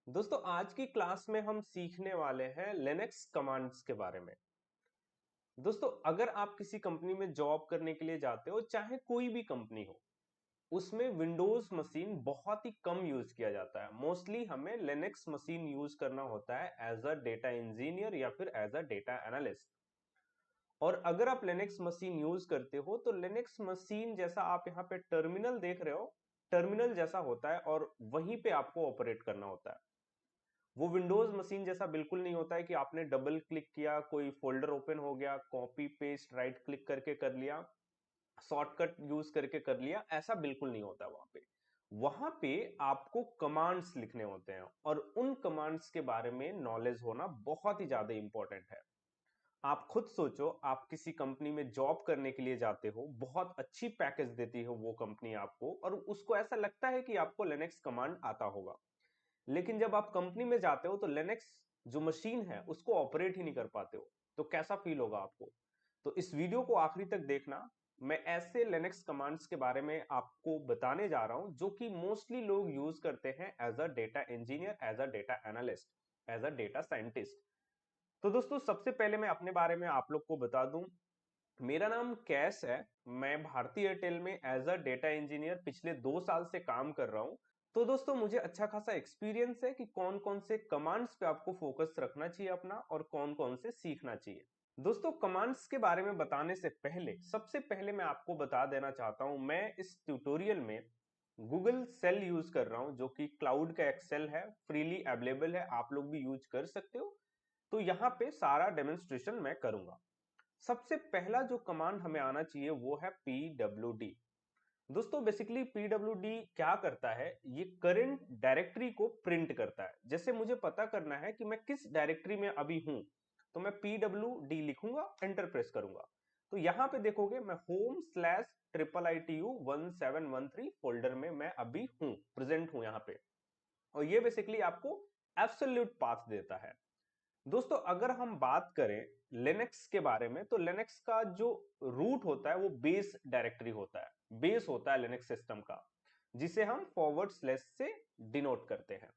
दोस्तों आज की क्लास में हम सीखने वाले हैं लिनक्स कमांड्स के बारे में। दोस्तों अगर आप किसी कंपनी में जॉब करने के लिए जाते हो, चाहे कोई भी कंपनी हो, उसमें विंडोज मशीन बहुत ही कम यूज किया जाता है। मोस्टली हमें लिनक्स मशीन यूज करना होता है एज अ डेटा इंजीनियर या फिर एज अ डेटा एनालिस्ट। और अगर आप लिनक्स मशीन यूज करते हो तो लिनक्स मशीन जैसा आप यहाँ पे टर्मिनल देख रहे हो, टर्मिनल जैसा होता है और वहीं पे आपको ऑपरेट करना होता है। वो विंडोज मशीन जैसा बिल्कुल नहीं होता है कि आपने डबल क्लिक किया, कोई फोल्डर ओपन हो गया, कॉपी पेस्ट राइट क्लिक करके कर लिया, शॉर्टकट यूज करके कर लिया। ऐसा बिल्कुल नहीं होता वहां पे आपको कमांड्स लिखने होते हैं और उन कमांड्स के बारे में नॉलेज होना बहुत ही ज्यादा इंपॉर्टेंट है। आप खुद सोचो, आप किसी कंपनी में जॉब करने के लिए जाते हो, बहुत अच्छी पैकेज देती है वो कंपनी आपको, और उसको ऐसा लगता है कि आपको लिनक्स कमांड आता होगा। लेकिन जब आप कंपनी में जाते हो तो लिनक्स जो मशीन है उसको ऑपरेट ही नहीं कर पाते हो, तो कैसा फील होगा आपको। तो इस वीडियो को आखिरी तक देखना। मैं ऐसे लिनक्स कमांड्स के बारे में आपको बताने जा रहा हूं जो कि मोस्टली लोग यूज करते हैं as a data engineer, as a data analyst, as a data scientist. तो दोस्तों सबसे पहले मैं अपने बारे में आप लोग को बता दूं। मेरा नाम कैश है। मैं भारतीय एयरटेल में एज अ डेटा इंजीनियर पिछले 2 साल से काम कर रहा हूं। तो दोस्तों मुझे अच्छा खासा एक्सपीरियंस है कि कौन कौन से कमांड्स पे आपको फोकस रखना चाहिए अपना, और कौन कौन से सीखना चाहिए। दोस्तों कमांड्स के बारे में बताने से पहले सबसे पहले मैं आपको बता देना चाहता हूं, मैं इस ट्यूटोरियल में गूगल सेल यूज कर रहा हूं, जो कि क्लाउड का एक्सेल है, फ्रीली अवेलेबल है, आप लोग भी यूज कर सकते हो। तो यहाँ पे सारा डेमोन्स्ट्रेशन मैं करूंगा। सबसे पहला जो कमांड हमें आना चाहिए वो है pwd। दोस्तों बेसिकली pwd क्या करता है, ये करंट डायरेक्टरी को प्रिंट करता है। जैसे मुझे पता करना है कि मैं किस डायरेक्टरी में अभी हूं, तो मैं pwd लिखूंगा, एंटर प्रेस करूंगा। तो यहां पे देखोगे मैं home slash triple ITU 1713 folder में मैं अभी हूं, प्रेजेंट हूं यहाँ पे। और ये बेसिकली आपको एब्सोल्यूट पाथ देता है। दोस्तों अगर हम बात करें लिनक्स के बारे में, तो लिनक्स का जो रूट होता है वो बेस डायरेक्टरी होता है, बेस होता है लिनक्स सिस्टम का, जिसे हम फॉरवर्ड स्लैश से डिनोट करते हैं।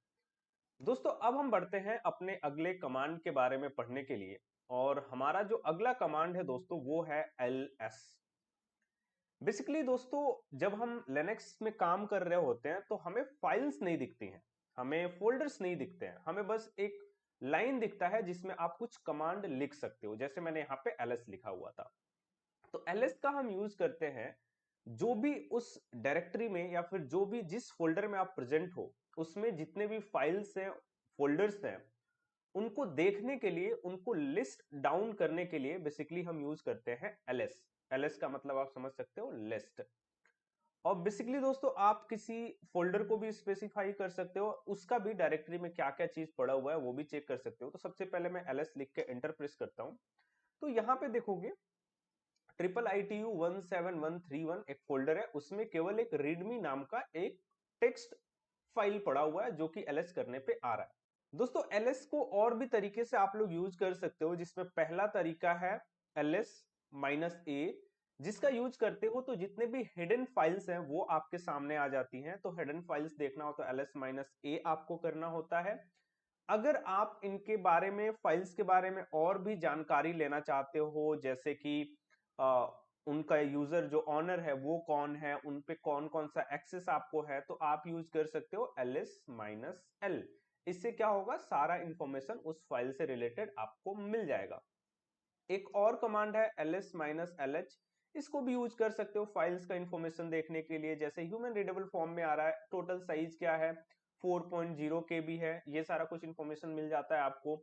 दोस्तों अब हम बढ़ते हैं अपने अगले कमांड के बारे में पढ़ने के लिए, और हमारा जो अगला कमांड है दोस्तों वो है ls। बेसिकली दोस्तों जब हम लिनक्स में काम कर रहे होते हैं तो हमें फाइल्स नहीं दिखती हैं, हमें फोल्डर्स नहीं दिखते हैं, हमें बस एक लाइन दिखता है जिसमें आप कुछ कमांड लिख सकते हो। जैसे मैंने यहाँ पे ls लिखा हुआ था। तो ls का हम यूज करते हैं जो भी उस डायरेक्टरी में या फिर जो भी जिस फोल्डर में आप प्रेजेंट हो, उसमें जितने भी फाइल्स हैं, फोल्डर्स हैं, उनको देखने के लिए, उनको लिस्ट डाउन करने के लिए बेसिकली हम यूज करते हैं ls। ls का मतलब आप समझ सकते हो, लिस्ट। और बेसिकली दोस्तों आप किसी फोल्डर को भी स्पेसिफाई कर सकते हो, उसका भी डायरेक्टरी में क्या क्या चीज पड़ा हुआ है वो भी चेक कर सकते हो। तो सबसे पहले मैं ls लिख के एंटर प्रेस करता हूं। तो यहाँ पे देखोगे ट्रिपल ITU 17131 एक फोल्डर है, उसमें केवल एक रीडमी नाम का एक टेक्स्ट फाइल पड़ा हुआ है जो कि ls करने पे आ रहा है। दोस्तों ls को और भी तरीके से आप लोग यूज कर सकते हो, जिसमें पहला तरीका है ls-a, जिसका यूज करते हो तो जितने भी हिडन फाइल्स हैं वो आपके सामने आ जाती हैं। तो हिडन फाइल्स देखना हो तो ls-a आपको करना होता है। अगर आप इनके बारे में, फाइल्स के बारे में और भी जानकारी लेना चाहते हो, जैसे कि आ, उनका यूजर जो ऑनर है वो कौन है, उन पे कौन कौन सा एक्सेस आपको है, तो आप यूज कर सकते हो ls-l। इससे क्या होगा, सारा इंफॉर्मेशन उस फाइल से रिलेटेड आपको मिल जाएगा। एक और कमांड है ls-lh, इसको भी यूज कर सकते हो फाइल्स का इंफॉर्मेशन देखने के लिए। जैसे ह्यूमन रीडेबल फॉर्म में आ रहा है, टोटल साइज क्या है, 4.0 KB है, ये सारा कुछ इंफॉर्मेशन मिल जाता है आपको।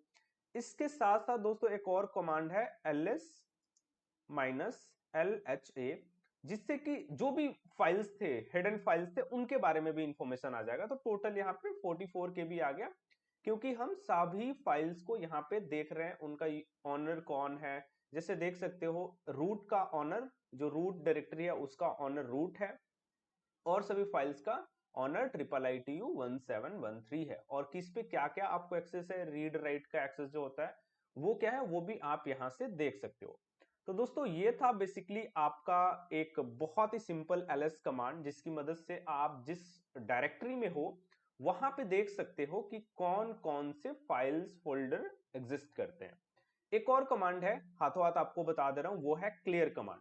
इसके साथ साथ दोस्तों एक और कमांड है ls-lha, जिससे कि जो भी फाइल्स थे, हिडन फाइल्स थे, उनके बारे में भी इंफॉर्मेशन आ जाएगा। तो टोटल यहाँ पे 44 KB आ गया, क्योंकि हम सभी फाइल्स को यहाँ पे देख रहे हैं, उनका ऑनर कौन है। जैसे देख सकते हो रूट का ऑनर, जो रूट डायरेक्टरी है उसका ऑनर रूट है, और सभी फाइल्स का ऑनर ट्रिपल ITU 1713 है। और किस पे क्या क्या आपको एक्सेस है, रीड राइट का एक्सेस जो होता है वो क्या है, वो भी आप यहाँ से देख सकते हो। तो दोस्तों ये था बेसिकली आपका एक बहुत ही सिंपल ls कमांड, जिसकी मदद से आप जिस डायरेक्टरी में हो वहां पे देख सकते हो कि कौन कौन से फाइल्स फोल्डर एग्जिस्ट करते हैं। एक और कमांड है, हाथों हाथ आपको बता दे रहा हूं, वो है क्लियर कमांड।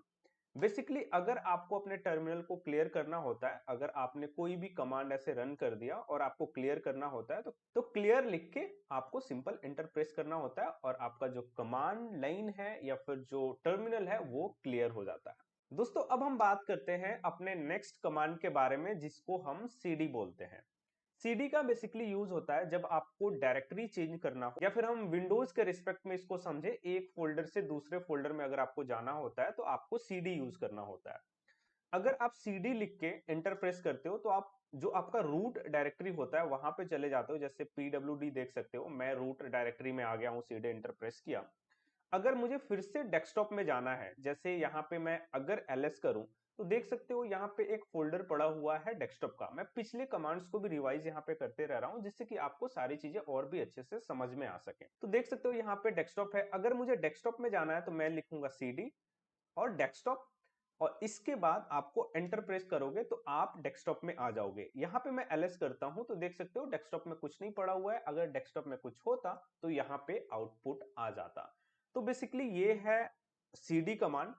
बेसिकली अगर आपको अपने टर्मिनल को क्लियर करना होता है, अगर आपने कोई भी कमांड ऐसे रन कर दिया और आपको क्लियर करना होता है तो क्लियर लिख के आपको सिंपल एंटर प्रेस करना होता है और आपका जो कमांड लाइन है या फिर जो टर्मिनल है वो क्लियर हो जाता है। दोस्तों अब हम बात करते हैं अपने नेक्स्ट कमांड के बारे में, जिसको हम सीडी बोलते हैं। सीडी का बेसिकली यूज होता है जब आपको डायरेक्टरी चेंज करना हो, या फिर हम विंडोज के रिस्पेक्ट में इसको समझे, एक फोल्डर से दूसरे फोल्डर में अगर आपको जाना होता है तो आपको सीडी यूज करना होता है। अगर आप सीडी लिख के एंटर प्रेस करते हो तो आप जो आपका रूट डायरेक्टरी होता है वहां पे चले जाते हो। जैसे पीडब्ल्यूडी देख सकते हो, मैं रूट डायरेक्टरी में आ गया हूं, सीडी एंटर प्रेस किया। अगर मुझे फिर से डेस्कटॉप में जाना है, जैसे यहाँ पे मैं अगर एलएस करूं तो देख सकते हो यहाँ पे एक फोल्डर पड़ा हुआ है डेस्कटॉप का। मैं पिछले कमांड्स को भी रिवाइज यहाँ पे करते रह रहा हूँ जिससे कि आपको सारी चीजें और भी अच्छे से समझ में आ सके। तो देख सकते हो यहाँ पे डेस्कटॉप है, अगर मुझे डेस्कटॉप में जाना है तो मैं लिखूंगा सीडी और डेस्कटॉप, और इसके बाद आपको एंटर प्रेस करोगे तो आप डेस्कटॉप में आ जाओगे। यहाँ पे मैं एलएस करता हूं तो देख सकते हो डेस्कटॉप में कुछ नहीं पड़ा हुआ है, अगर डेस्कटॉप में कुछ होता तो यहाँ पे आउटपुट आ जाता। तो बेसिकली ये है सीडी कमांड।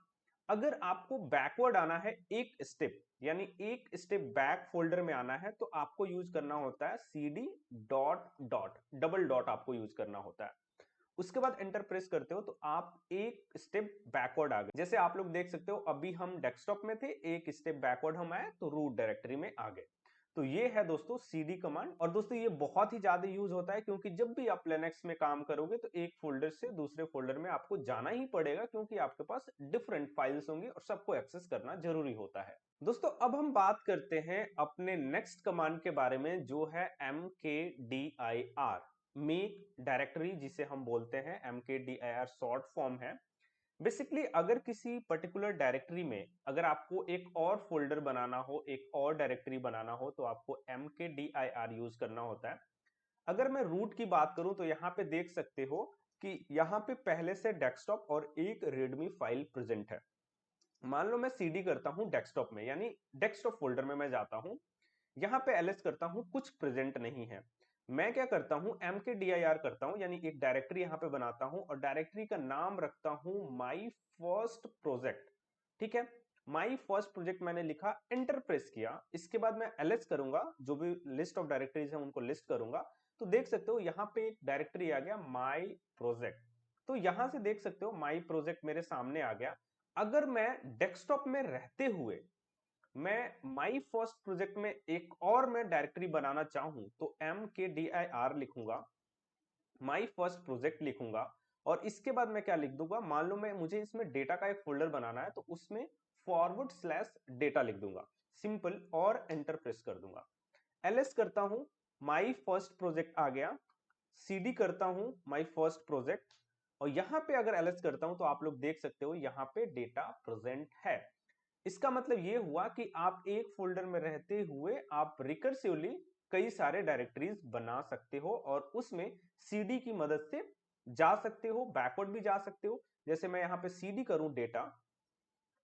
अगर आपको बैकवर्ड आना है एक स्टेप, यानी एक स्टेप बैक फोल्डर में आना है, तो आपको यूज करना होता है CD dot dot, double dot आपको यूज करना होता है। उसके बाद एंटर प्रेस करते हो तो आप एक स्टेप बैकवर्ड आ गए। जैसे आप लोग देख सकते हो अभी हम डेस्कटॉप में थे, एक स्टेप बैकवर्ड हम आए तो रूट डायरेक्टरी में आ गए। तो ये है दोस्तों सीडी कमांड। और दोस्तों ये बहुत ही ज्यादा यूज होता है क्योंकि जब भी आप लिनक्स में काम करोगे तो एक फोल्डर से दूसरे फोल्डर में आपको जाना ही पड़ेगा, क्योंकि आपके पास डिफरेंट फाइल्स होंगी और सबको एक्सेस करना जरूरी होता है। दोस्तों अब हम बात करते हैं अपने नेक्स्ट कमांड के बारे में, जो है mkdir, मेक डायरेक्टरी, जिसे हम बोलते हैं mkdir शॉर्ट फॉर्म है। बेसिकली अगर किसी पर्टिकुलर डायरेक्टरी में अगर आपको एक और फोल्डर बनाना हो, एक और डायरेक्टरी बनाना हो, तो आपको mkdir यूज करना होता है। अगर मैं रूट की बात करूं तो यहाँ पे देख सकते हो कि यहाँ पे पहले से डेस्कटॉप और एक रेडमी फाइल प्रेजेंट है। मान लो मैं सीडी करता हूं डेस्कटॉप में, यानी डेस्कटॉप फोल्डर में मैं जाता हूं, यहाँ पे एलएस करता हूं, कुछ प्रेजेंट नहीं है। मैं क्या करता हूं, mkdir करता हूं, यानी एक डायरेक्टरी यहाँ पे बनाता हूं और डायरेक्टरी का नाम रखता हूं माई फर्स्ट प्रोजेक्ट। ठीक है, माई फर्स्ट प्रोजेक्ट मैंने लिखा, एंटर प्रेस किया, इसके बाद मैं एलएस करूंगा, जो भी लिस्ट ऑफ डायरेक्टरीज है उनको लिस्ट करूंगा। तो देख सकते हो यहाँ पे एक डायरेक्टरी आ गया माई प्रोजेक्ट। तो यहां से देख सकते हो माई प्रोजेक्ट मेरे सामने आ गया। अगर मैं डेस्कटॉप में रहते हुए मैं माई फर्स्ट प्रोजेक्ट में एक और मैं डायरेक्टरी बनाना चाहूं तो mkdir लिखूंगा, माई फर्स्ट प्रोजेक्ट लिखूंगा, और इसके बाद मैं क्या लिख दूंगा, मान लो मैं मुझे इसमें डेटा का एक फोल्डर बनाना है तो उसमें फॉरवर्ड स्लैश डेटा लिख दूंगा, सिंपल, और एंटर प्रेस कर दूंगा। एलएस करता हूं, माई फर्स्ट प्रोजेक्ट आ गया, सीडी करता हूं माई फर्स्ट प्रोजेक्ट, और यहां पे अगर एलएस करता हूं तो आप लोग देख सकते हो यहां पे डेटा प्रेजेंट है। इसका मतलब ये हुआ कि आप एक फोल्डर में रहते हुए आप रिकर्सिवली कई सारे डायरेक्टरीज बना सकते हो और उसमें सीडी की मदद से जा सकते हो, बैकवर्ड भी जा सकते हो। जैसे मैं यहाँ पे सीडी करूं डेटा,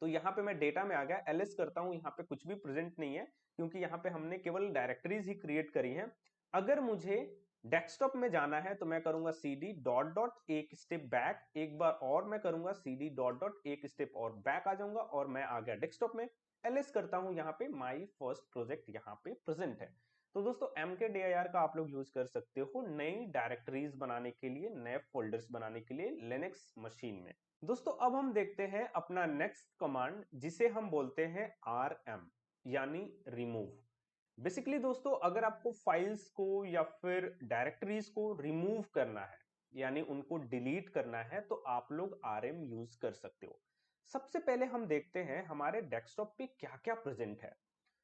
तो यहाँ पे मैं डेटा में आ गया, एलएस करता हूं, यहाँ पे कुछ भी प्रेजेंट नहीं है क्योंकि यहाँ पे हमने केवल डायरेक्टरीज ही क्रिएट करी हैं। अगर मुझे डेस्कटॉप में जाना है तो मैं करूंगा सीडी डॉट डॉट एक स्टेप बैक, एक बार और मैं करूंगा सीडी डॉट डॉट एक स्टेप और बैक आ जाऊंगा और मैं आ गया डेस्कटॉप में। एलएस करता हूं, यहाँ पे माई फर्स्ट प्रोजेक्ट यहाँ पे प्रेजेंट है। तो दोस्तों mkdir का आप लोग यूज कर सकते हो नई डायरेक्टरीज बनाने के लिए, नए फोल्डर्स बनाने के लिए लिनक्स मशीन में। दोस्तों अब हम देखते हैं अपना नेक्स्ट कमांड, जिसे हम बोलते हैं rm, यानी रिमूव। बेसिकली दोस्तों अगर आपको फाइल्स को या फिर डायरेक्टरीज को रिमूव करना है, यानी उनको डिलीट करना है, तो आप लोग rm यूज कर सकते हो। सबसे पहले हम देखते हैं हमारे डेस्कटॉप पे क्या क्या प्रेजेंट है।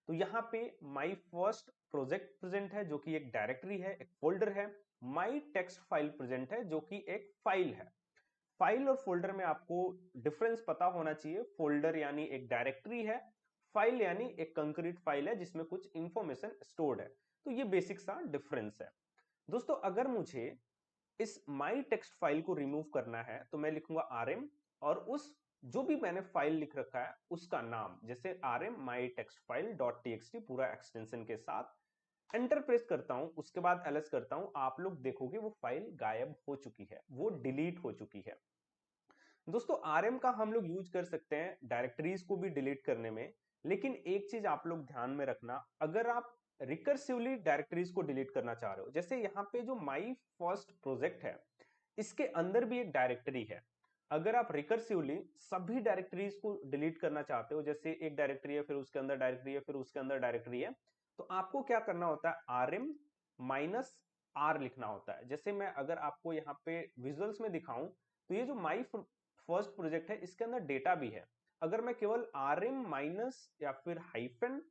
तो यहाँ पे माई फर्स्ट प्रोजेक्ट प्रेजेंट है जो कि एक डायरेक्टरी है, एक फोल्डर है। माई टेक्स्ट फाइल प्रेजेंट है जो कि एक फाइल है। फाइल और फोल्डर में आपको डिफरेंस पता होना चाहिए। फोल्डर यानी एक डायरेक्टरी है, फाइल यानी एक कंक्रीट फाइल है जिसमें कुछ इंफॉर्मेशन स्टोर्ड है। तो ये बेसिक सा डिफरेंस है। दोस्तों अगर मुझे इस माई टेक्स्ट फाइल को रिमूव करना है तो मैं लिखूंगा rm, और उस जो भी मैंने फाइल लिख रखा है उसका नाम, जैसे rm माई टेक्स्ट फाइल डॉट txt पूरा एक्सटेंशन के साथ, एंटर प्रेस करता हूं, उसके बाद ls करता हूं, आप लोग देखोगे वो फाइल गायब हो चुकी है, वो डिलीट हो चुकी है। दोस्तों आरएम का हम लोग यूज कर सकते हैं डायरेक्टरीज को भी डिलीट करने में, लेकिन एक चीज आप लोग ध्यान में रखना, अगर आप रिकर्सिवली डायरेक्टरीज को डिलीट करना चाह रहे हो, जैसे यहाँ पे जो माई फर्स्ट प्रोजेक्ट है इसके अंदर भी एक डायरेक्टरी है, अगर आप रिकर्सिवली सभी डायरेक्टरीज को डिलीट करना चाहते हो, जैसे एक डायरेक्टरी है फिर उसके अंदर डायरेक्टरी है फिर उसके अंदर डायरेक्टरी है, तो आपको क्या करना होता है, आरएम माइनस आर लिखना होता है। जैसे मैं अगर आपको यहाँ पे विजुअल्स में दिखाऊं, तो ये जो माई फर्स्ट प्रोजेक्ट है इसके अंदर डेटा भी है, अगर मैं केवल आरएम माइनस या फिर हाइफन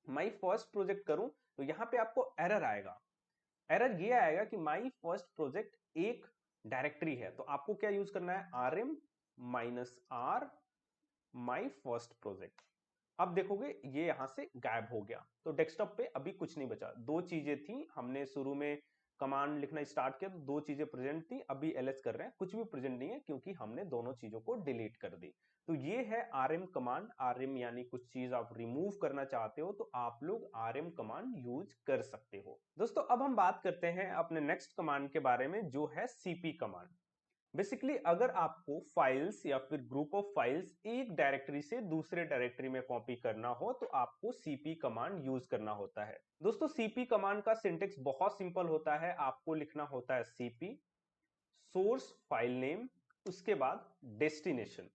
माई फर्स्ट प्रोजेक्ट करूं तो यहाँ पे आपको एरर आएगा। एरर ये आएगा कि माई फर्स्ट प्रोजेक्ट एक डायरेक्टरी है, तो आपको क्या यूज करना है, RM minus R my first project. अब देखोगे ये यहां से गायब हो गया, तो डेस्कटॉप पे अभी कुछ नहीं बचा। दो चीजें थी, हमने शुरू में कमांड लिखना स्टार्ट किया तो दो चीजें प्रेजेंट थी, अभी एलएस कर रहे हैं, कुछ भी प्रेजेंट नहीं है क्योंकि हमने दोनों चीजों को डिलीट कर दी। तो ये है आरएम कमांड। आरएम यानी कुछ चीज आप रिमूव करना चाहते हो तो आप लोग आरएम कमांड यूज कर सकते हो। दोस्तों अब हम बात करते हैं अपने नेक्स्ट कमांड के बारे में, जो है सीपी कमांड। बेसिकली अगर आपको फाइल्स या फिर ग्रुप ऑफ फाइल्स एक डायरेक्टरी से दूसरे डायरेक्टरी में कॉपी करना हो तो आपको सीपी कमांड यूज करना होता है। दोस्तों सीपी कमांड का सिंटेक्स बहुत सिंपल होता है, आपको लिखना होता है सीपी सोर्स फाइल नेम, उसके बाद डेस्टिनेशन।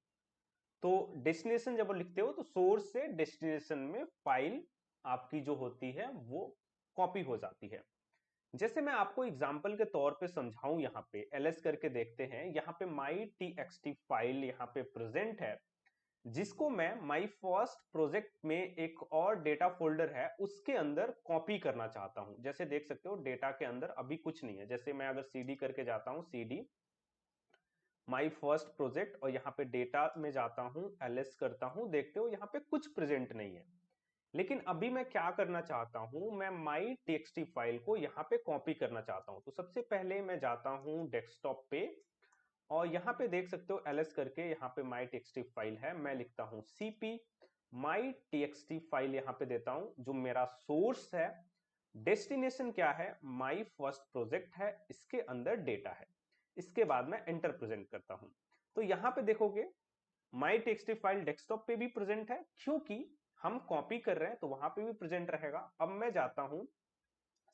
तो डेस्टिनेशन जब लिखते हो तो सोर्स से डेस्टिनेशन में फाइल आपकी जो होती है वो कॉपी हो जाती है। जैसे मैं आपको एग्जांपल के तौर पे समझाऊं, यहाँ पे ls करके देखते हैं, यहाँ पे माई txt फाइल यहाँ पे प्रेजेंट है, जिसको मैं माई फर्स्ट प्रोजेक्ट में एक और डेटा फोल्डर है उसके अंदर कॉपी करना चाहता हूं। जैसे देख सकते हो डेटा के अंदर अभी कुछ नहीं है, जैसे मैं अगर cd करके जाता हूं, cd माई फर्स्ट प्रोजेक्ट, और यहाँ पे डेटा में जाता हूं, ls करता हूं, देखते हो यहाँ पे कुछ प्रेजेंट नहीं है। लेकिन अभी मैं क्या करना चाहता हूं, मैं माई टेक्सटी फाइल को यहाँ पे कॉपी करना चाहता हूं। तो सबसे पहले मैं जाता हूं डेस्कटॉप पे, और यहाँ पे देख सकते हो ls करके यहाँ पे माई टेक्सटी फाइल है, मैं लिखता हूं cp माई टेक्सटी फाइल यहाँ पे देता हूं, जो मेरा सोर्स है। डेस्टिनेशन क्या है, माई फर्स्ट प्रोजेक्ट है, इसके अंदर डेटा है। इसके बाद मैं एंटर प्रेजेंट करता हूं, तो यहाँ पे देखोगे माई टेक्सटी फाइल डेस्कटॉप पे भी प्रेजेंट है, क्योंकि हम कॉपी कर रहे हैं तो वहां पे भी प्रेजेंट रहेगा। अब मैं जाता हूं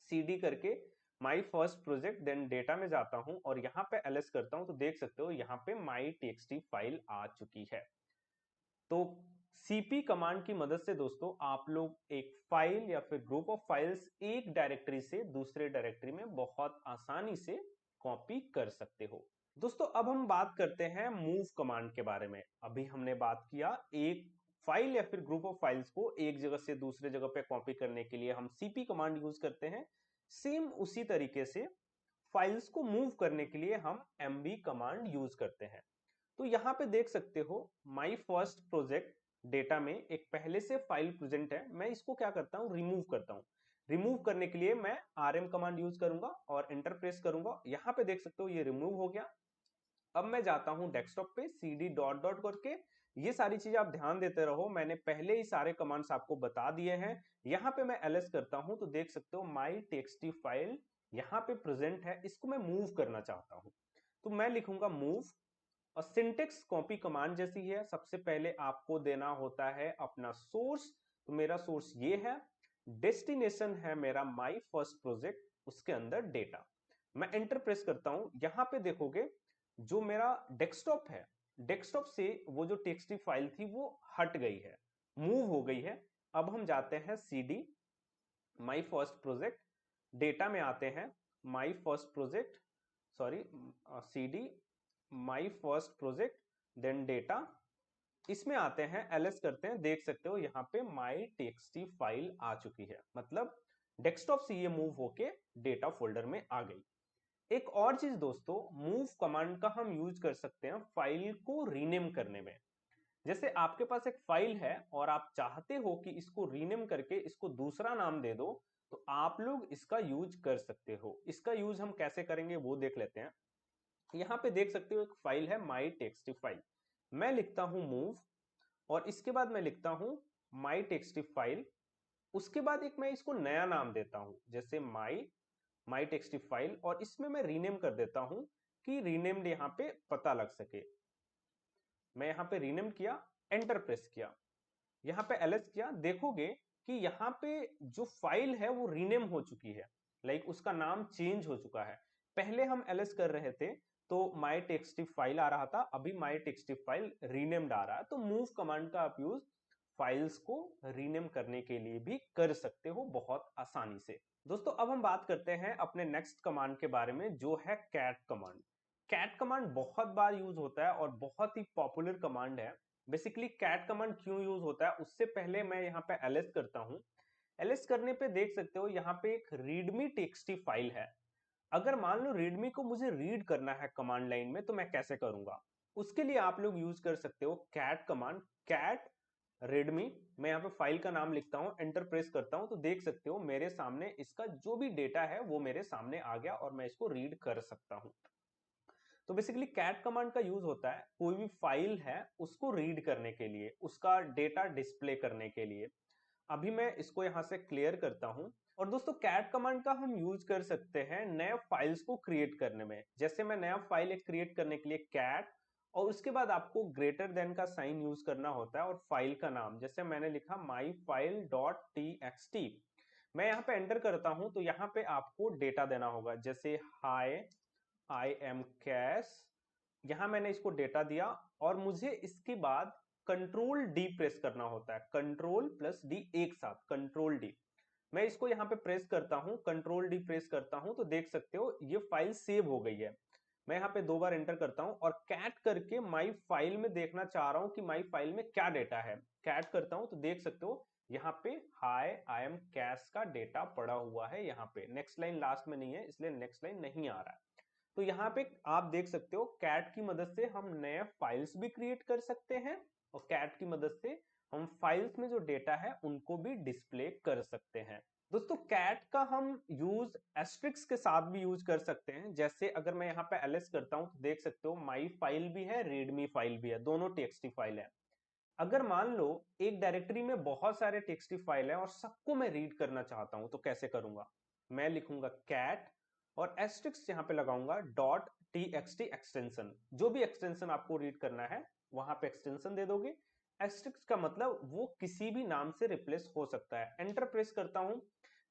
cd करके my first project, then data में जाता हूं और यहाँ पे ls करता हूं, तो देख सकते हो यहाँ पे माई टेक्सटी फाइल आ चुकी है। तो cp कमांड की मदद से दोस्तों आप लोग एक फाइल या फिर ग्रुप ऑफ फाइल्स एक डायरेक्टरी से दूसरे डायरेक्टरी में बहुत आसानी से कॉपी कर सकते हो। दोस्तों अब हम बात करते हैं मूव कमांड के बारे में। अभी हमने बात किया एक फाइल या फिर ग्रुप ऑफ फाइल्स को एक जगह से दूसरे जगह पे कॉपी करने के लिए हम सीपी कमांड यूज करते हैं, सेम उसी तरीके से फाइल्स को मूव करने के लिए हम एमवी कमांड यूज करते हैं। तो यहाँ पे देख सकते हो माई फर्स्ट प्रोजेक्ट डेटा में एक पहले से फाइल प्रेजेंट है, मैं इसको क्या करता हूँ, रिमूव करता हूँ। रिमूव करने के लिए मैं आरएम कमांड यूज करूंगा और एंटर प्रेस करूंगा, यहाँ पे देख सकते हो ये रिमूव हो गया। अब मैं जाता हूं डेस्कटॉप पे cd डॉट डॉट करके, ये सारी चीजें आप ध्यान देते रहो, मैंने पहले ही सारे कमांड्स आपको बता दिए हैं। यहाँ पे मैं ls करता हूं तो देख सकते हो माई टेक्सटी फाइल यहाँ पे प्रेजेंट है, इसको मैं मूव करना चाहता हूं, तो मैं लिखूंगा मूव। और सिंटेक्स कॉपी कमांड जैसी है, सबसे पहले आपको देना होता है अपना सोर्स, तो मेरा सोर्स ये है, डेस्टिनेशन है मेरा माई फर्स्ट प्रोजेक्ट, उसके अंदर डेटा। मैं एंटर प्रेस करता हूं, यहां पे देखोगे जो मेरा डेस्कटॉप है, डेस्कटॉप से वो जो टेक्सटी फाइल थी वो हट गई है, मूव हो गई है। अब हम जाते हैं cd my first project, data में आते हैं my first project, sorry cd my first project, then data, इसमें आते हैं ls करते हैं, देख सकते हो यहाँ पे माई टेक्सटी फाइल आ चुकी है, मतलब डेस्कटॉप से ये मूव होके डेटा फोल्डर में आ गई। एक और चीज दोस्तों, मूव कमांड का हम यूज कर सकते हैं फाइल को रीनेम करने में। जैसे आपके पास एक फाइल है और आप चाहते हो कि इसको रीनेम करके इसको दूसरा नाम दे दो, तो आप लोग इसका यूज कर सकते हो। इसका यूज हम कैसे करेंगे वो देख लेते हैं। यहाँ पे देख सकते हो एक फाइल है माई टेक्सटी फाइल, मैं लिखता हूं मूव और इसके बाद मैं लिखता हूं माई टेक्सटी फाइल उसके बाद एक मैं इसको नया नाम देता हूं, जैसे माई टेक्स्ट फाइल, और इसमें मैं रीनेम कर देता हूं कि रीनेम्ड यहां पे पता लग सके। मैं यहां पे रीनेम किया, एंटर प्रेस किया, यहाँ पे एलएस किया, देखोगे कि यहाँ पे जो फाइल है वो रीनेम हो चुकी है, लाइक उसका नाम चेंज हो चुका है। पहले हम एलएस कर रहे थे तो माई टेक्स्ट फाइल आ रहा था, अभी माई टेक्स्ट फाइल रीनेम्ड आ रहा है। तो मूव कमांड का आप यूज फाइल्स को रीनेम करने के लिए भी कर सकते हो बहुत आसानी से। दोस्तों अब हम बात करते हैं अपने नेक्स्ट कमांड के बारे में, जो है कैट कमांड। कैट कमांड बहुत बार यूज होता है और बहुत ही पॉपुलर कमांड है। बेसिकली कैट कमांड क्यों यूज होता है, उससे पहले मैं यहाँ पे एलएस करता हूँ। एलएस करने पे देख सकते हो यहाँ पे एक रीडमी टेक्स्ट फाइल है। अगर मान लो रीडमी को मुझे रीड करना है कमांड लाइन में, तो मैं कैसे करूंगा? उसके लिए आप लोग यूज कर सकते हो कैट कमांड, कैट रीडमी। मैं यहाँ पे फाइल का नाम लिखता हूँ, एंटर प्रेस करता हूँ, तो देख सकते हो मेरे सामने इसका जो भी डेटा है वो मेरे सामने आ गया और मैं इसको रीड कर सकता हूँ। तो बेसिकली कैट कमांड का यूज होता है कोई भी फाइल है उसको रीड करने के लिए, उसका डेटा डिस्प्ले करने के लिए। अभी मैं इसको यहां से क्लियर करता हूं। और दोस्तों कैट कमांड का हम यूज कर सकते हैं नए फाइल्स को क्रिएट करने में। जैसे मैं नया फाइल एक क्रिएट करने के लिए कैट, और उसके बाद आपको ग्रेटर देन का साइन यूज करना होता है, और फाइल का नाम जैसे मैंने लिखा माई फाइल डॉट टी। मैं यहाँ पे एंटर करता हूं तो यहाँ पे आपको डेटा देना होगा, जैसे हाई आई एम कैश। यहां मैंने इसको डेटा दिया, और मुझे इसके बाद कंट्रोल डी प्रेस करना होता है, कंट्रोल प्लस डी एक साथ, कंट्रोल डी। मैं इसको यहाँ पे प्रेस करता हूं, कंट्रोल डी प्रेस करता हूं, तो देख सकते हो ये फाइल सेव हो गई है। मैं यहाँ पे 2 बार एंटर करता हूं और कैट करके माई फाइल में देखना चाह रहा हूं कि माई फाइल में क्या डेटा है। कैट करता हूं तो देख सकते हो यहाँ पे हाई आई एम कैश का डेटा पड़ा हुआ है। यहाँ पे नेक्स्ट लाइन लास्ट में नहीं है, इसलिए नेक्स्ट लाइन नहीं आ रहा है। तो यहाँ पे आप देख सकते हो कैट की मदद से हम नए फाइल्स भी क्रिएट कर सकते हैं, और कैट की मदद से हम फाइल्स में जो डेटा है उनको भी डिस्प्ले कर सकते हैं। दोस्तों कैट का हम यूज एस्ट्रिक्स के साथ भी यूज कर सकते हैं। जैसे अगर मैं यहाँ पे एलएस करता हूं तो देख सकते हो माई फाइल भी है, रीडमी फाइल भी है, दोनों टेक्स्ट फाइल है। अगर मान लो एक डायरेक्टरी में बहुत सारे टेक्स्ट फाइल है और सबको मैं रीड करना चाहता हूं, तो कैसे करूंगा? मैं लिखूंगा कैट और एस्ट्रिक्स यहाँ पे लगाऊंगा डॉट टी एक्सटेंशन। जो भी एक्सटेंशन आपको रीड करना है वहां पे एक्सटेंशन दे दोगे। एस्ट्रिक्स का मतलब वो किसी भी नाम से रिप्लेस हो सकता है। एंटर प्रेस करता हूं,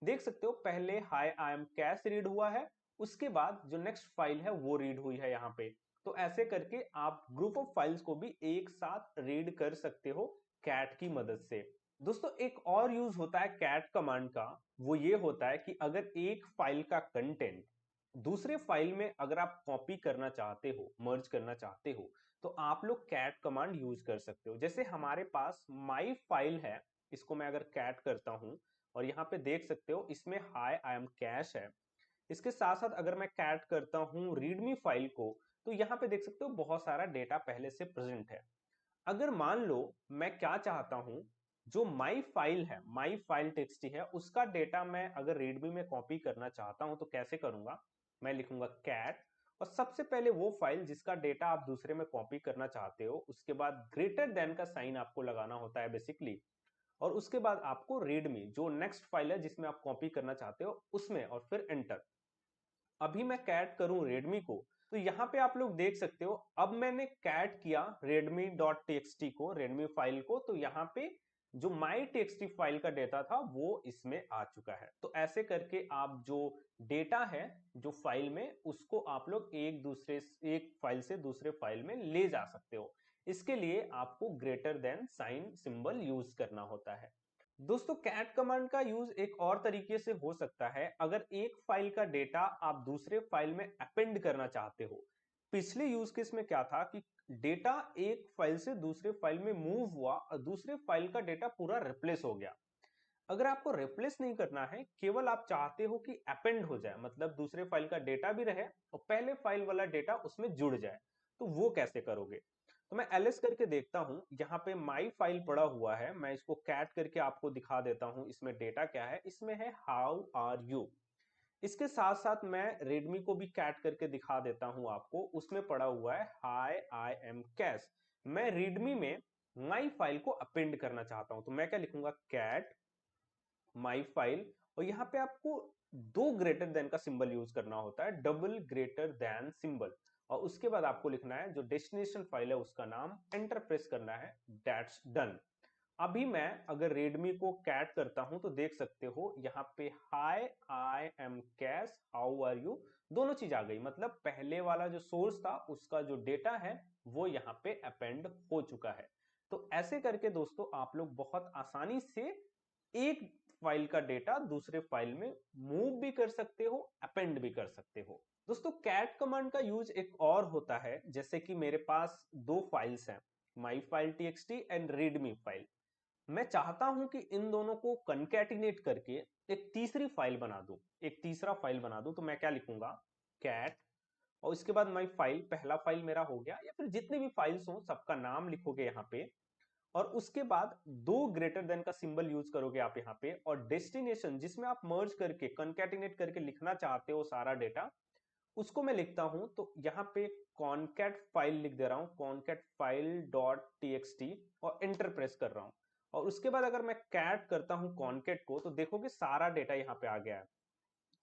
देख सकते हो पहले high I am cash read हुआ है, उसके बाद जो नेक्स्ट फाइल है वो रीड हुई है यहाँ पे। तो ऐसे करके आप ग्रुप ऑफ फाइल्स को भी एक साथ रीड कर सकते हो कैट की मदद से। दोस्तों एक और यूज होता है कैट कमांड का, वो ये होता है कि अगर एक फाइल का कंटेंट दूसरे फाइल में अगर आप कॉपी करना चाहते हो, मर्ज करना चाहते हो, तो आप लोग कैट कमांड यूज कर सकते हो। जैसे हमारे पास माई फाइल है, इसको मैं अगर कैट करता हूं, और यहाँ पे देख सकते हो इसमें हाई आई एम कैश है। इसके साथ साथ अगर मैं कैट करता हूं रीडमी फाइल को, तो यहाँ पे देख सकते हो बहुत सारा डेटा पहले से प्रेजेंट है। अगर मान लो मैं क्या चाहता हूं, जो माई फाइल है, माई फाइल टेक्स्ट है, उसका डेटा मैं अगर रीडमी में कॉपी करना चाहता हूं, तो कैसे करूंगा? मैं लिखूंगा कैट, और सबसे पहले वो फाइल जिसका डेटा आप दूसरे में कॉपी करना चाहते हो, उसके बाद ग्रेटर देन का साइन आपको लगाना होता है बेसिकली, और उसके बाद आपको रीडमी जो नेक्स्ट फाइल है जिसमें आप कॉपी करना चाहते हो उसमें, और फिर एंटर। अभी मैं कैट करूं रेडमी को, तो यहाँ पे आप लोग देख सकते हो अब मैंने कैट किया रेडमी डॉट टी को, रेडमी फाइल को, तो यहाँ पे जो माई टेक्स्ट फाइल का डेटा था वो इसमें आ चुका है। तो ऐसे करके आप जो डेटा है जो फाइल में, उसको आप लोग एक फाइल से दूसरे फाइल में ले जा सकते हो। इसके लिए आपको greater than sign symbol use करना होता है। दोस्तों कैट कमांड का यूज एक और तरीके से हो सकता है, अगर एक फाइल का डेटा आप दूसरे फाइल में अपेंड करना चाहते हो। पिछले यूज केस में क्या था कि डेटा एक फाइल से दूसरे फाइल में मूव हुआ और दूसरे फाइल का डेटा पूरा रिप्लेस हो गया। अगर आपको रिप्लेस नहीं करना है, केवल आप चाहते हो कि अपेंड हो जाए, मतलब दूसरे फाइल का डेटा भी रहे और पहले फाइल वाला डेटा उसमें जुड़ जाए, तो वो कैसे करोगे? तो मैं एलएस करके देखता हूं, यहाँ पे माई फाइल पड़ा हुआ है, मैं इसको कैट करके आपको दिखा देता हूं इसमें डेटा क्या है। इसमें है हाउ आर यू। इसके साथ साथ मैं रेडमी को भी कैट करके दिखा देता हूं आपको, उसमें पड़ा हुआ है हाई आई एम कैश। मैं रीडमी में माई फाइल को अपेंड करना चाहता हूं, तो मैं क्या लिखूंगा? कैट माई फाइल, और यहाँ पे आपको दो ग्रेटर देन का सिंबल यूज करना होता है, डबल ग्रेटर देन सिंबल, और उसके बाद आपको लिखना है जो डेस्टिनेशन फाइल है उसका नाम, एंटर प्रेस करना है, दैट्स डन। अभी मैं अगर रेडमी को कैट करता हूं तो देख सकते हो यहाँ पे hi I am Cash how are you, दोनों चीज आ गई, मतलब पहले वाला जो सोर्स था उसका जो डेटा है वो यहाँ पे अपेंड हो चुका है। तो ऐसे करके दोस्तों आप लोग बहुत आसानी से एक फाइल का डेटा दूसरे फाइल में मूव भी कर सकते हो, अपेंड भी कर सकते हो। दोस्तों कैट कमांड का यूज एक और होता है, जैसे कि मेरे पास दो फाइल्स हैं, my file TXT and readme file. मैं चाहता हूं कि इन दोनों को कंकैटिनेट करके एक तीसरी फाइल बना दूं, एक तीसरा फाइल बना दूं, तो मैं क्या लिखूंगा, कैट, और इसके बाद माई फाइल, पहला फाइल मेरा हो गया, या फिर जितनी भी फाइल्स हो सबका नाम लिखोगे यहाँ पे, और उसके बाद दो ग्रेटर देन का सिंबल यूज करोगे आप यहाँ पे, और डेस्टिनेशन जिसमें आप मर्ज करके कंकैटिनेट करके लिखना चाहते हो सारा डेटा, उसको मैं लिखता हूं, तो यहाँ पे कॉनकैट फाइल लिख दे रहा हूं, कॉनकैट फाइल डॉट टीएक्सटी, और एंटर प्रेस कर रहा हूं। और उसके बाद अगर मैं कैट करता हूं कॉनकैट को, तो देखोगे सारा डेटा यहाँ पे आ गया है,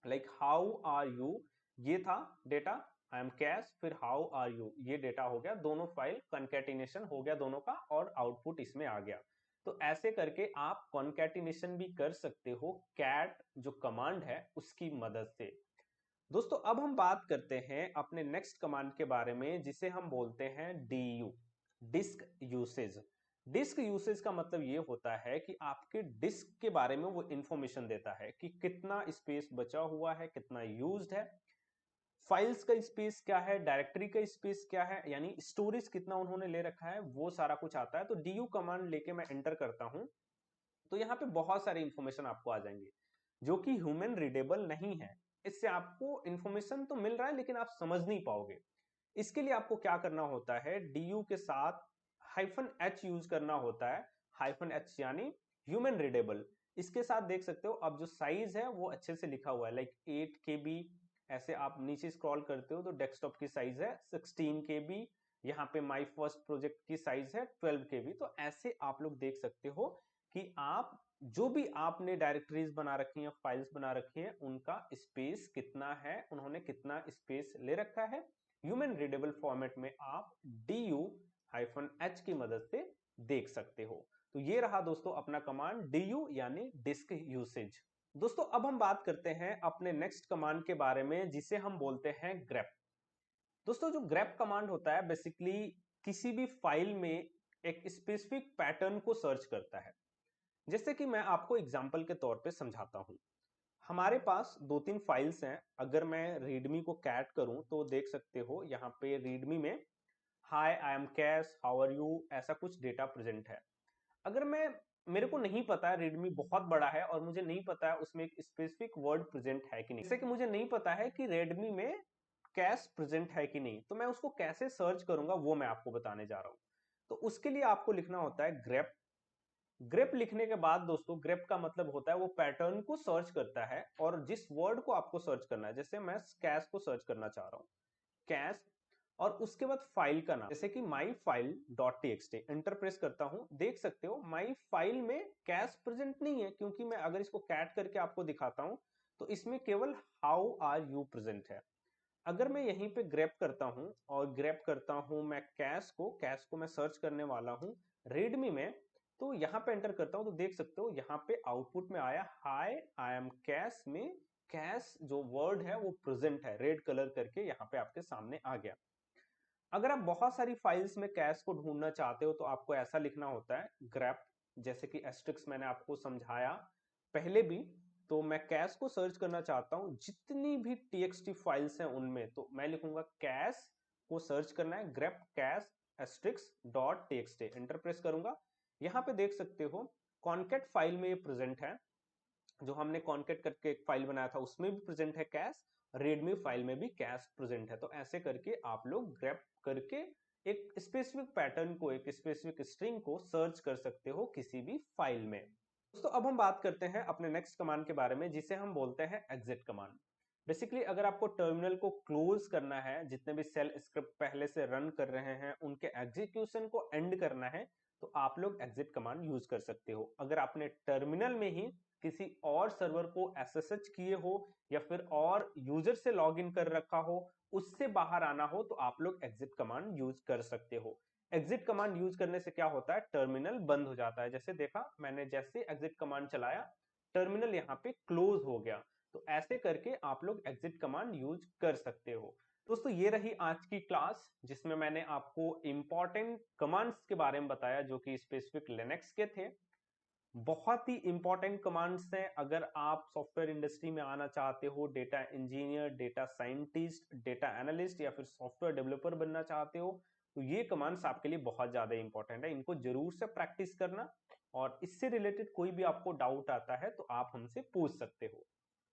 लाइक हाउ आर यू ये था डेटा, आई एम कैश, फिर हाउ आर यू ये डेटा हो गया, दोनों फाइल कंकैटिनेशन हो गया दोनों का, और आउटपुट इसमें आ गया। तो ऐसे करके आप कंकैटिनेशन भी कर सकते हो कैट जो कमांड है उसकी मदद से। दोस्तों अब हम बात करते हैं अपने नेक्स्ट कमांड के बारे में, जिसे हम बोलते हैं DU, disk usage. Disk usage का मतलब ये होता है कि आपके डिस्क के बारे में वो इंफॉर्मेशन देता है कि कितना स्पेस बचा हुआ है, कितना यूज्ड है, फाइल्स का स्पेस क्या है, डायरेक्टरी का स्पेस क्या है, यानी स्टोरेज कितना उन्होंने ले रखा है, वो सारा कुछ आता है। तो DU कमांड लेके मैं एंटर करता हूं, तो यहाँ पे बहुत सारी इंफॉर्मेशन आपको आ जाएंगे जो कि ह्यूमन रीडेबल नहीं है। इससे आपको इंफॉर्मेशन तो मिल रहा है लेकिन आप समझ नहीं पाओगे। इसके लिए आपको क्या करना होता है, DU के साथ -H यूज करना होता है, -H यानी ह्यूमन रीडेबल। इसके साथ देख सकते हो अब जो साइज है वो अच्छे से लिखा हुआ है, लाइक 8 KB, ऐसे आप नीचे स्क्रॉल करते हो तो डेस्कटॉप की साइज है 16 KB, यहाँ पे माई फर्स्ट प्रोजेक्ट की साइज है 12 KB। तो ऐसे आप लोग देख सकते हो कि आप जो भी आपने डायरेक्टरीज बना रखी हैं, फाइल्स बना रखी हैं, उनका स्पेस कितना है, उन्होंने कितना स्पेस ले रखा है। ह्यूमन रीडेबल फॉर्मेट में आप DU-H की मदद से देख सकते हो। तो ये रहा दोस्तों अपना कमांड DU यानी डिस्क यूसेज। दोस्तों अब हम बात करते हैं अपने नेक्स्ट कमांड के बारे में, जिसे हम बोलते हैं grep। दोस्तों जो grep कमांड होता है बेसिकली किसी भी फाइल में एक स्पेसिफिक पैटर्न को सर्च करता है। जैसे कि मैं आपको एग्जांपल के तौर पे समझाता हूं, हमारे पास दो तीन फाइल्स हैं, अगर मैं रीडमी को कैट करूं तो देख सकते हो यहाँ पे रीडमी में hi I am Cash how are you ऐसा कुछ डेटा प्रेजेंट है। अगर मैं, मेरे को नहीं पता है, रीडमी बहुत बड़ा है और मुझे नहीं पता है उसमें एक स्पेसिफिक वर्ड प्रेजेंट है कि नहीं, जैसे कि मुझे नहीं पता है कि रेडमी में कैश प्रेजेंट है कि नहीं, तो मैं उसको कैसे सर्च करूंगा वो मैं आपको बताने जा रहा हूं। तो उसके लिए आपको लिखना होता है grep। ग्रेप लिखने के बाद दोस्तों, ग्रेप का मतलब होता है वो पैटर्न को सर्च करता है, और जिस वर्ड को आपको सर्च करना है, जैसे मैं कैश को सर्च करना चाह रहा हूं, कैश, और उसके बाद फाइल का नाम, जैसे कि my file dot TXT, enter press करता हूं, देख सकते हो माई फाइल में कैश प्रेजेंट नहीं है, क्योंकि मैं अगर इसको कैट करके आपको दिखाता हूं तो इसमें केवल हाउ आर यू प्रेजेंट है। अगर मैं यहीं पे ग्रैप करता हूं और ग्रैप करता हूं मैं कैश को मैं सर्च करने वाला हूं रेडमी में, तो यहां पे एंटर करता हूं तो देख सकते हो यहां पे आउटपुट में आया हाय आई एम कैश, में कैश जो वर्ड है वो प्रेजेंट है, रेड कलर करके यहां पे आपके सामने आ गया। अगर आप बहुत सारी फाइल्स में कैश को ढूंढना चाहते हो तो आपको ऐसा लिखना होता है ग्रैप, जैसे कि एस्ट्रिक्स मैंने आपको समझाया पहले भी। तो मैं कैश को सर्च करना चाहता हूं, जितनी भी टीएक्सटी फाइल्स हैं उनमें, तो मैं लिखूंगा कैश को सर्च करना है, grep cache asterisk dot TXT, enter press करूंगा। यहां पे देख सकते हो कॉन्केट फाइल में ये प्रेजेंट है, जो हमने कॉन्केट करके एक फाइल बनाया था उसमें भी प्रेजेंट है कैश, रेडमी फाइल में भी कैश प्रेजेंट है। तो ऐसे करके आप लोग ग्रैप करके एक स्पेसिफिक पैटर्न को, एक स्पेसिफिक स्ट्रिंग को सर्च कर सकते हो किसी भी फाइल में। दोस्तों अब हम बात करते हैं अपने नेक्स्ट कमांड के बारे में, जिसे हम बोलते हैं एग्जिट कमांड। बेसिकली अगर आपको टर्मिनल को क्लोज करना है, जितने भी सेल स्क्रिप्ट पहले से रन कर रहे हैं उनके एग्जीक्यूशन को एंड करना है, तो आप लोग एग्जिट कमांड यूज कर सकते हो। अगर आपने टर्मिनल में ही किसी और सर्वर को एसएसएच किए हो या फिर और यूजर से लॉगिन कर रखा हो, उससे बाहर आना हो तो आप लोग एग्जिट कमांड यूज कर सकते हो। एग्जिट कमांड यूज करने से क्या होता है, टर्मिनल बंद हो जाता है। जैसे देखा मैंने, जैसे एग्जिट कमांड चलाया टर्मिनल यहाँ पे क्लोज हो गया। तो ऐसे करके आप लोग एग्जिट कमांड यूज कर सकते हो। दोस्तों ये रही आज की क्लास, जिसमें मैंने आपको इंपॉर्टेंट कमांड्स के बारे में बताया जो कि स्पेसिफिक लिनक्स के थे। बहुत ही इंपॉर्टेंट कमांड्स हैं। अगर आप सॉफ्टवेयर इंडस्ट्री में आना चाहते हो, data engineer, data scientist, data analyst या फिर सॉफ्टवेयर डेवलपर बनना चाहते हो, तो ये कमांड्स आपके लिए बहुत ज्यादा इंपॉर्टेंट है। इनको जरूर से प्रैक्टिस करना, और इससे रिलेटेड कोई भी आपको डाउट आता है तो आप हमसे पूछ सकते हो।